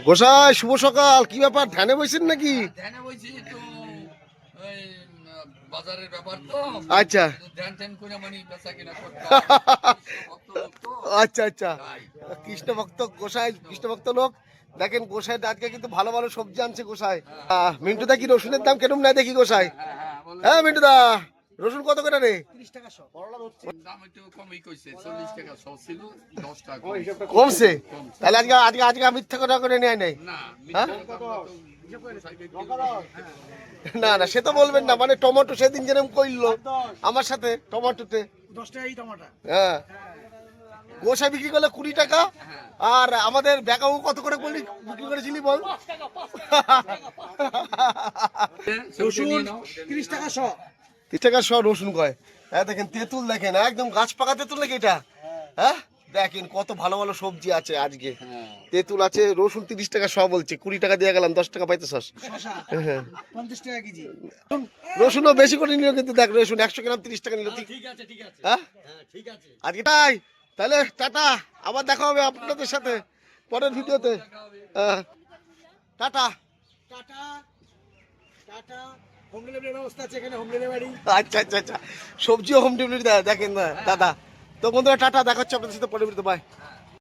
গোসাই শুভ সকাল। কি ব্যাপার, ধ্যানে বসেন নাকি? ধ্যানে বইছি তো ওই বাজারের ব্যাপার তো। আচ্ছা ধ্যান ধ্যান করে মানে বেচা কিনা করতে আচ্ছা আচ্ছা। কৃষ্ণ ভক্ত গোসাই, কৃষ্ণ ভক্ত লোক। দেখেন গোসাই আজকে কিন্তু ভালো ভালো সবজি আনছে গোসাই। মিন্টু দা, কি রসুনের দাম কেরম নাই দেখি গোসাই? হ্যাঁ মিন্টু দা, রসুন কত করে রে? 30 টাকা শ। দাম একটু কমই কইছে, 40 টাকা শ ছিল, 10 টাকা কমছে? তাহলে আজকে আজকে আজকে মিথ্যা কথা করে নেয় নাই? না। হ্যাঁ? না না, সে তো বলবেন না। মানে টমেটো সেদিন যেরকম কইলো আমার সাথে, টমেটোতে 10 টাকাই টমেটো। হ্যাঁ গোসাই বিক্রি করলে 20 টাকা। আর আমাদের ব্যাকাউ কত করে বলি বিক্রি করেছিলি বল? রসুন 30 টাকা শ। 30 টাকা শ রসুন কয়। হ্যাঁ দেখেন তেঁতুল, দেখেন একদম গাছ পাকা তেঁতুল নাকি এটা? হ্যাঁ দেখেন কত ভালো ভালো সবজি আছে আজকে। তেঁতুল আছে, রসুন 30 টাকা শ বলছে, 20 টাকা দিয়ে গেলাম, 10 টাকা পাইতেছস। শসা 50 টাকা কেজি। রসুনও বেশি করে নিল কিন্তু, দেখ রসুন 100 গ্রাম 30 টাকা নিল। ঠিক আছে ঠিক আছে। হ্যাঁ হ্যাঁ ঠিক আছে। আজকে তাই। তাহলে টাটা, আবার দেখা হবে আপনাদের সাথে পরের ভিডিওতে। Tata. Tata tata. Home delivery ব্যবস্থা আছে এখানে, হোম ডেলিভারি। আচ্ছা আচ্ছা আচ্ছা, সবজিও হোম ডেলিভারি দেখেন না দাদা। তো বন্ধুরা টাটা, দেখা হচ্ছে আপনাদের সাথে পরের ভিডিওতে। বাই।